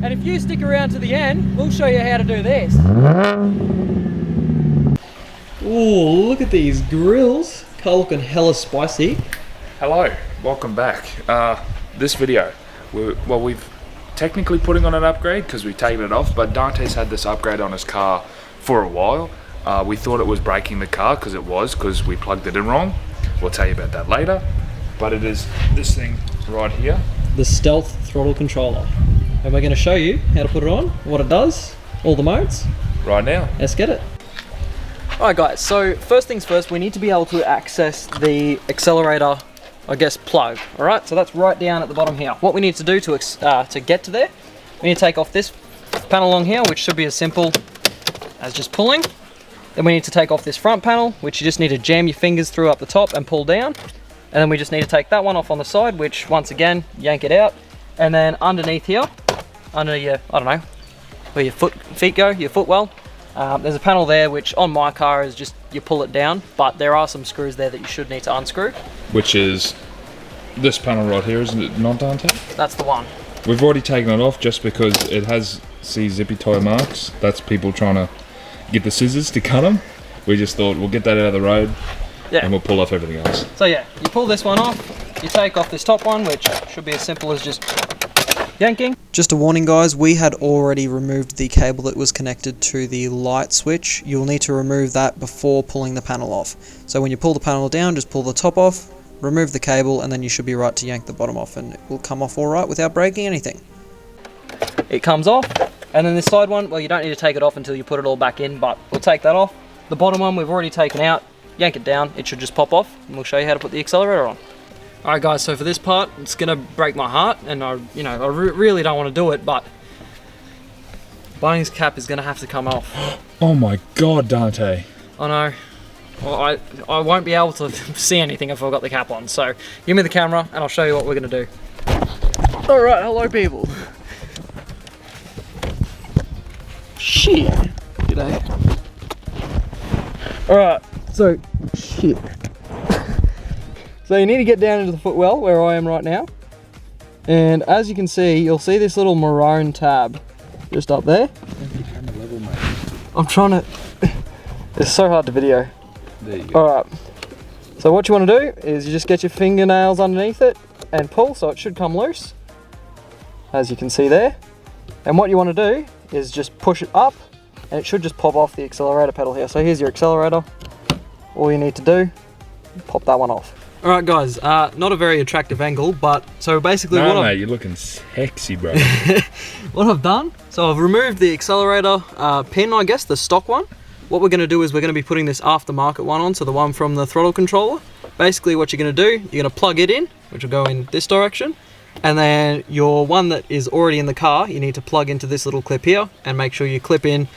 And if you stick around to the end, we'll show you how to do this. Oh, look at these grills. Carl looking hella spicy. Hello, welcome back. This video, we've technically putting on an upgrade because we've taken it off, but Dante's had this upgrade on his car for a while. We thought it was breaking the car because we plugged it in wrong. We'll tell you about that later. But it is this thing right here. The Stealth throttle controller. And we're going to show you how to put it on, what it does, all the modes. Right now. Let's get it. Alright guys, so first things first, we need to be able to access the accelerator, I guess, plug. Alright, so that's right down at the bottom here. What we need to do to get to there, we need to take off this panel along here, which should be as simple as just pulling. Then we need to take off this front panel, which you just need to jam your fingers through up the top and pull down. And then we just need to take that one off on the side, which once again, yank it out. And then underneath here, under your, I don't know, where your feet go, your footwell, there's a panel there, which on my car is just, you pull it down, but there are some screws there that you should need to unscrew. Which is this panel right here, isn't it not, Dante? That's the one. We've already taken it off just because it has, see, zippy tie marks. That's people trying to get the scissors to cut them. We just thought we'll get that out of the road, yeah, and we'll pull off everything else. So yeah, you pull this one off, you take off this top one, which should be as simple as just yanking. Just a warning guys, we had already removed the cable that was connected to the light switch. You'll need to remove that before pulling the panel off. So when you pull the panel down, just pull the top off, remove the cable, and then you should be right to yank the bottom off, and it will come off alright without breaking anything. It comes off, and then this side one, well, you don't need to take it off until you put it all back in, but we'll take that off. The bottom one we've already taken out, yank it down, it should just pop off, and we'll show you how to put the accelerator on. Alright guys, so for this part, it's going to break my heart, and I really don't want to do it, but Bunnings cap is going to have to come off. Oh my god, Dante. I know. Well, I won't be able to see anything if I've got the cap on, so give me the camera and I'll show you what we're going to do. Alright, hello people. Shit. G'day. Alright, so, shit. So you need to get down into the footwell where I am right now. And as you can see, you'll see this little maroon tab just up there. I'm trying to, it's so hard to video. There you go. Alright, so what you want to do is you just get your fingernails underneath it and pull so it should come loose, as you can see there. And what you want to do is just push it up and it should just pop off the accelerator pedal here. So here's your accelerator. All you need to do, pop that one off. Alright guys, not a very attractive angle, but so basically mate, you're looking sexy, bro. What I've done, so I've removed the accelerator pin, I guess, the stock one. What we're going to do is we're going to be putting this aftermarket one on, so the one from the throttle controller. Basically what you're going to do, you're going to plug it in, which will go in this direction, and then your one that is already in the car, you need to plug into this little clip here, and make sure you clip in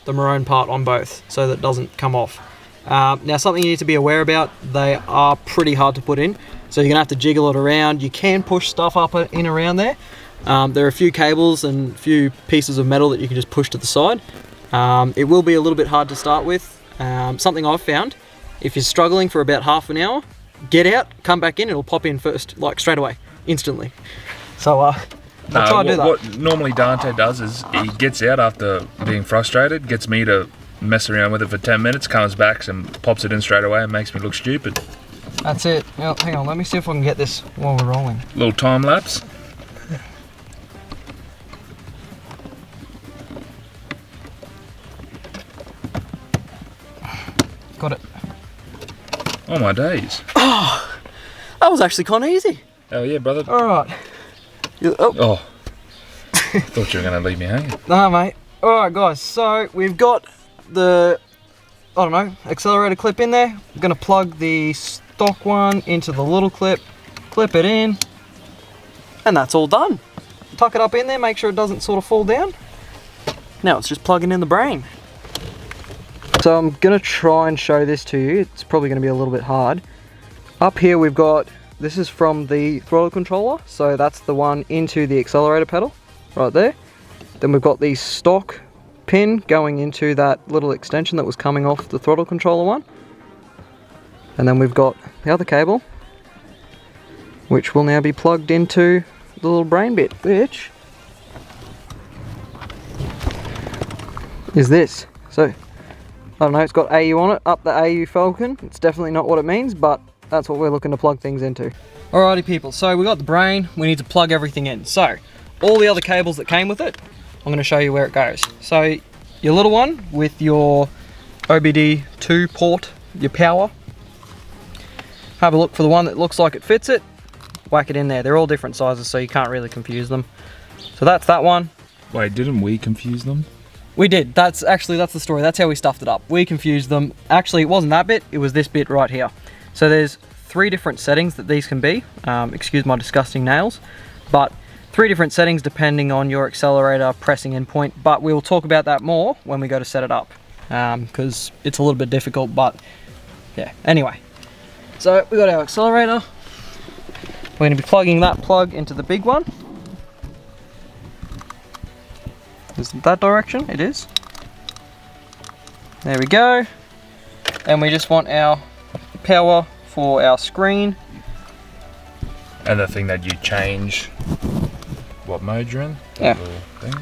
the maroon part on both, so that it doesn't come off. Now something you need to be aware about, they are pretty hard to put in, so you're going to have to jiggle it around. You can push stuff up in around there. There are a few cables and a few pieces of metal that you can just push to the side. It will be a little bit hard to start with. Something I've found, if you're struggling for about half an hour, get out, come back in, it'll pop in first, like straight away, instantly. So I'll try and do that. What normally Dante does is he gets out after being frustrated, gets me to mess around with it for 10 minutes, comes back and pops it in straight away and makes me look stupid. That's it. Now, hang on, let me see if I can get this while we're rolling. Little time lapse. Got it. Oh my days. Oh, that was actually kind of easy. Oh yeah, brother. Alright. Oh. Thought you were going to leave me hanging. Nah, mate. Alright guys, so we've got the, I don't know, accelerator clip in there. I'm going to plug the stock one into the little clip, clip it in, and that's all done. Tuck it up in there, make sure it doesn't sort of fall down. Now it's just plugging in the brain. So I'm going to try and show this to you. It's probably going to be a little bit hard. Up here we've got, this is from the throttle controller, so that's the one into the accelerator pedal, right there. Then we've got the stock pin going into that little extension that was coming off the throttle controller one. And then we've got the other cable, which will now be plugged into the little brain bit, which is this. So, I don't know, it's got AU on it, up the AU Falcon. It's definitely not what it means, but that's what we're looking to plug things into. Alrighty people, so we got the brain, we need to plug everything in. So, all the other cables that came with it, I'm going to show you where it goes. So, your little one with your OBD2 port, your power. Have a look for the one that looks like it fits it. Whack it in there. They're all different sizes, so you can't really confuse them. So that's that one. Wait, didn't we confuse them? We did. That's the story. That's how we stuffed it up. We confused them. Actually, it wasn't that bit. It was this bit right here. So there's 3 different settings that these can be. Excuse my disgusting nails. But 3 different settings depending on your accelerator pressing in point. But we'll talk about that more when we go to set it up. Because it's a little bit difficult, but yeah. Anyway. So we got our accelerator. We're going to be plugging that plug into the big one. Is it that direction? It is. There we go. And we just want our power for our screen. And the thing that you change what mode you're in? Yeah. Thing.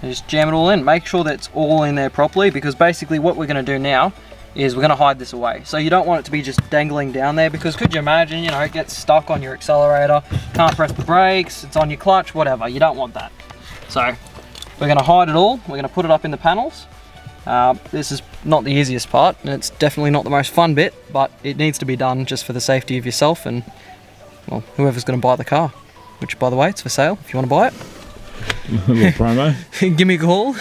And just jam it all in. Make sure that it's all in there properly, because basically what we're going to do now is we're going to hide this away. So you don't want it to be just dangling down there, because could you imagine, you know, it gets stuck on your accelerator, can't press the brakes, it's on your clutch, whatever. You don't want that. So we're going to hide it all. We're going to put it up in the panels. This is not the easiest part, and it's definitely not the most fun bit, but it needs to be done just for the safety of yourself and, well, whoever's going to buy the car. Which, by the way, it's for sale if you want to buy it. A little promo. Give me a call.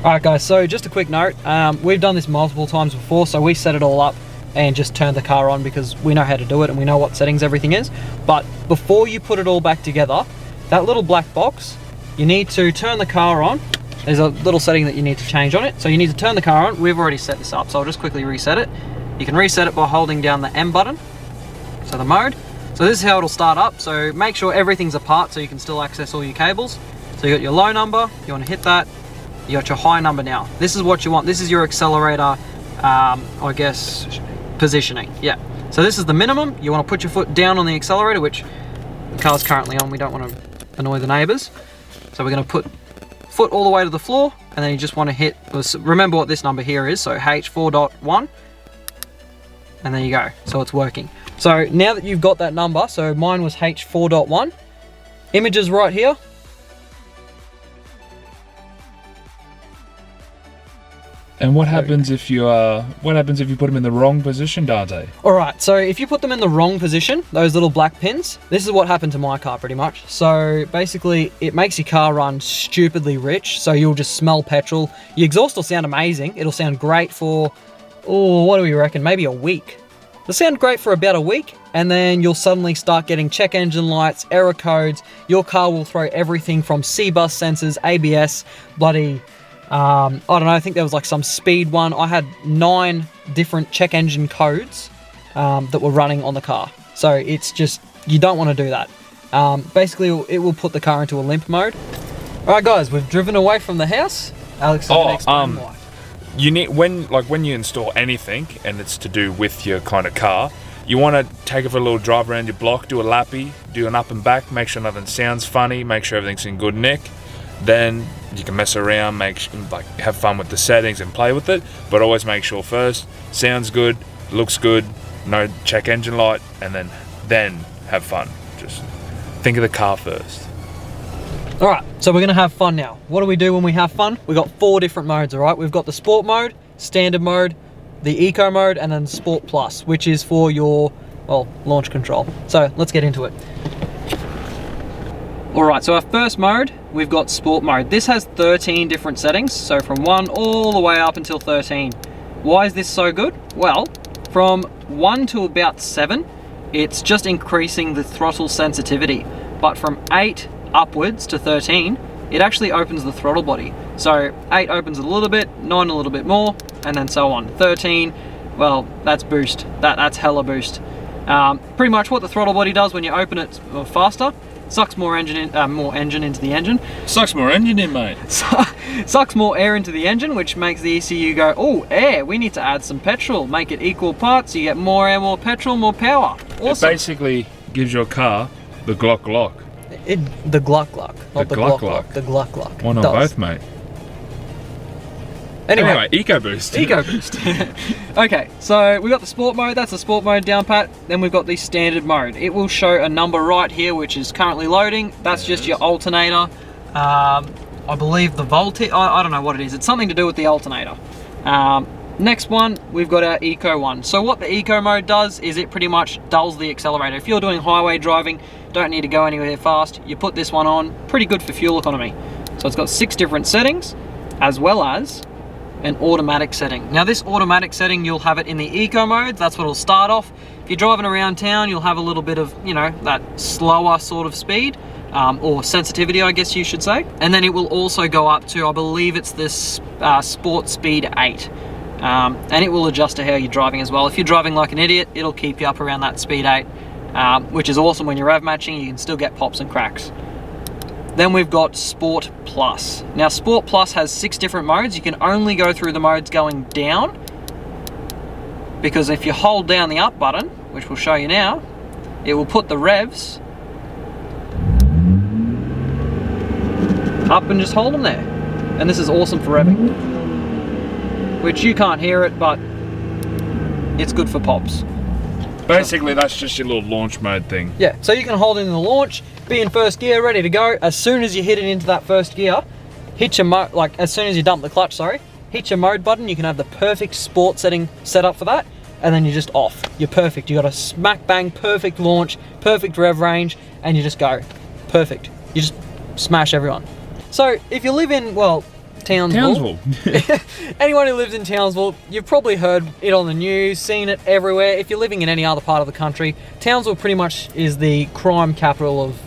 Alright guys, so just a quick note, we've done this multiple times before, so we set it all up and just turned the car on because we know how to do it and we know what settings everything is. But before you put it all back together, that little black box, you need to turn the car on. There's a little setting that you need to change on it, so you need to turn the car on. We've already set this up, so I'll just quickly reset it. You can reset it by holding down the M button, so the mode. So this is how it'll start up, so make sure everything's apart so you can still access all your cables. So you got your low number, you want to hit that. You got your high number now. This is what you want. This is your accelerator, I guess, positioning. Yeah. So this is the minimum. You want to put your foot down on the accelerator, which the car's currently on. We don't want to annoy the neighbors. So we're going to put foot all the way to the floor, and then you just want to hit, remember what this number here is, so H4.1, and there you go. So it's working. So now that you've got that number, so mine was H4.1, images right here. And what happens if you put them in the wrong position, Dante? Alright, so if you put them in the wrong position, those little black pins, this is what happened to my car pretty much. So basically, it makes your car run stupidly rich, so you'll just smell petrol. Your exhaust will sound amazing. It'll sound great for, oh, what do we reckon, maybe a week. It'll sound great for about a week, and then you'll suddenly start getting check engine lights, error codes. Your car will throw everything from C-bus sensors, ABS, bloody... I don't know, I think there was like some speed one. I had 9 different check engine codes that were running on the car. So it's just, you don't want to do that. Basically, it will put the car into a limp mode. Alright guys, we've driven away from the house. Alex is going to explain why. You need, when you install anything, and it's to do with your kind of car, you want to take it for a little drive around your block, do a lappy, do an up and back, make sure nothing sounds funny, make sure everything's in good nick. Then you can mess around, have fun with the settings and play with it, but always make sure first, sounds good, looks good, no check engine light, and then have fun. Just think of the car first. Alright, so we're going to have fun now. What do we do when we have fun? We've got 4 different modes, alright? We've got the Sport mode, Standard mode, the Eco mode, and then Sport Plus, which is for your, well, launch control. So let's get into it. Alright, so our first mode, we've got Sport mode. This has 13 different settings, so from 1 all the way up until 13. Why is this so good? Well, from 1 to about 7, it's just increasing the throttle sensitivity. But from 8 upwards to 13, it actually opens the throttle body. So 8 opens a little bit, 9 a little bit more, and then so on. 13, well, that's boost. That's hella boost. Pretty much what the throttle body does when you open it faster, sucks more engine into the engine. Sucks more engine in, mate. Sucks more air into the engine, which makes the ECU go, oh, air, we need to add some petrol. Make it equal parts, you get more air, more petrol, more power. Awesome. It basically gives your car the Glock. The Gluck Gluck, not the Glock Gluck. The Gluck Gluck. Why not both, mate? Anyway, EcoBoost. EcoBoost. Okay, so we've got the sport mode, that's the sport mode down pat. Then we've got the standard mode. It will show a number right here, which is currently loading. That's just your alternator. I believe the voltage, I don't know what it is. It's something to do with the alternator. Next one, we've got our Eco one. So what the Eco mode does is it pretty much dulls the accelerator. If you're doing highway driving, don't need to go anywhere fast, you put this one on, pretty good for fuel economy. So it's got 6 different settings, as well as an automatic setting. Now this automatic setting, you'll have it in the Eco mode, that's what it'll start off. If you're driving around town, you'll have a little bit of, you know, that slower sort of speed, or sensitivity, I guess you should say. And then it will also go up to, I believe it's this Sport Speed 8. And it will adjust to how you're driving as well. If you're driving like an idiot, it'll keep you up around that Speed 8, which is awesome when you're rev matching, you can still get pops and cracks. Then we've got Sport Plus. Now Sport Plus has 6 different modes. You can only go through the modes going down, because if you hold down the up button, which we'll show you now, it will put the revs up and just hold them there. And this is awesome for revving, which you can't hear it, but it's good for pops. Basically, that's just your little launch mode thing. Yeah, so you can hold it in the launch, be in first gear, ready to go. As soon as you hit it into that first gear, hit your like as soon as you dump the clutch, sorry, hit your mode button. You can have the perfect sport setting set up for that, and then you're just off. You're perfect. You got a smack bang perfect launch, perfect rev range, and you just go perfect. You just smash everyone. So if you live in, well, Townsville. Anyone who lives in Townsville, you've probably heard it on the news, seen it everywhere. If you're living in any other part of the country, Townsville pretty much is the crime capital of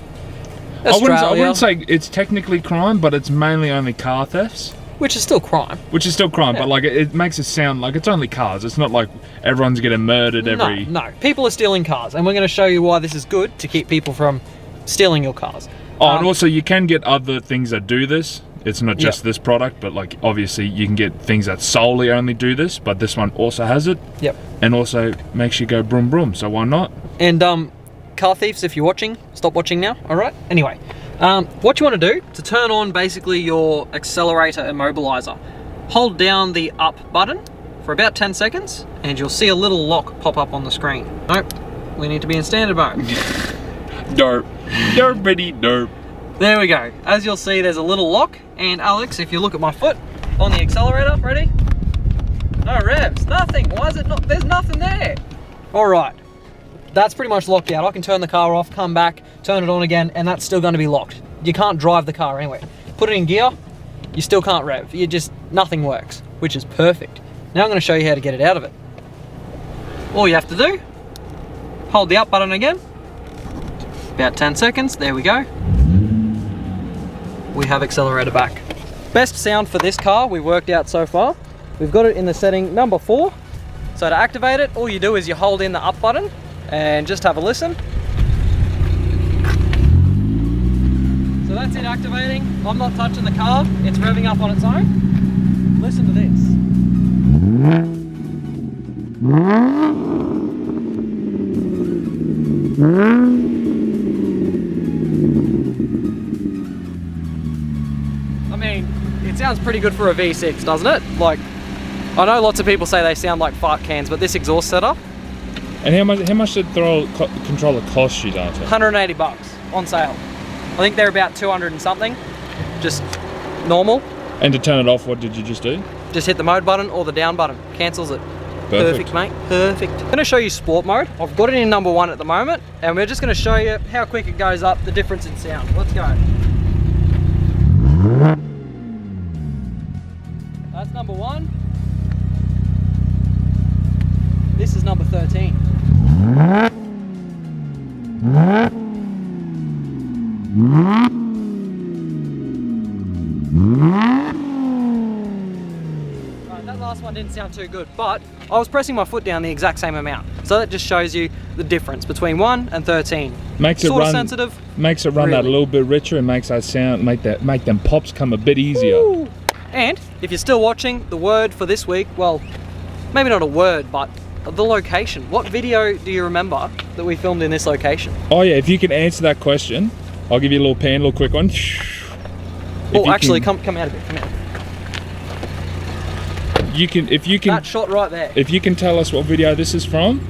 Australia. I wouldn't say it's technically crime, but it's mainly only car thefts. Which is still crime. Yeah. But like it makes it sound like it's only cars. It's not like everyone's getting murdered every... No, people are stealing cars, and we're going to show you why this is good to keep people from stealing your cars. Oh, and also you can get other things that do this. It's not just this product, but like obviously you can get things that solely only do this, but this one also has it. Yep. And also makes you go broom broom, so why not? And car thieves, if you're watching, stop watching now, all right? Anyway, what you want to do to turn on basically your accelerator immobilizer, hold down the up button for about 10 seconds, and you'll see a little lock pop up on the screen. Nope, we need to be in standard mode. Derp. Derp, bitty, derp. There we go. As you'll see, there's a little lock. And Alex, if you look at my foot on the accelerator, ready? No revs, nothing. Why is it not? There's nothing there. All right, that's pretty much locked out. I can turn the car off, come back, turn it on again, and that's still going to be locked. You can't drive the car anyway. Put it in gear, you still can't rev. Nothing works, which is perfect. Now I'm going to show you how to get it out of it. All you have to do, hold the up button again. About 10 seconds, there we go. We have accelerator back. Best sound for this car we worked out so far. We've got it in the setting number 4. So to activate it, all you do is you hold in the up button and just have a listen. So that's it activating. I'm not touching the car, it's revving up on its own. Listen to this. I mean, it sounds pretty good for a V6, doesn't it? Like, I know lots of people say they sound like fart cans, but this exhaust setup. And how much did Throttle controller cost you, Dante? 180 bucks on sale. I think they're about 200 and something, just normal. And to turn it off, what did you just do? Just hit the mode button or the down button, cancels it. Perfect, mate, perfect. I'm gonna show you sport mode. I've got it in number 1 at the moment, and we're just gonna show you how quick it goes up, the difference in sound. Let's go. That's number 1. This is number 13. That last one didn't sound too good, but I was pressing my foot down the exact same amount. So that just shows you the difference between 1 and 13. Makes it run sensitive. Makes it run really. That a little bit richer and makes that sound, make them pops come a bit easier. Ooh. And if you're still watching, the word for this week, well, maybe not a word, but the location. What video do you remember that we filmed in this location? Oh yeah, if you can answer that question, I'll give you a little pan, a little quick one. Oh, actually, come out of it, come out. you can That shot right there. if you can tell us what video this is from,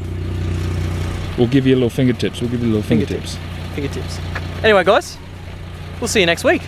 we'll give you a little fingertips. We'll give you a little fingertips. Fingertips. Anyway, guys, we'll see you next week.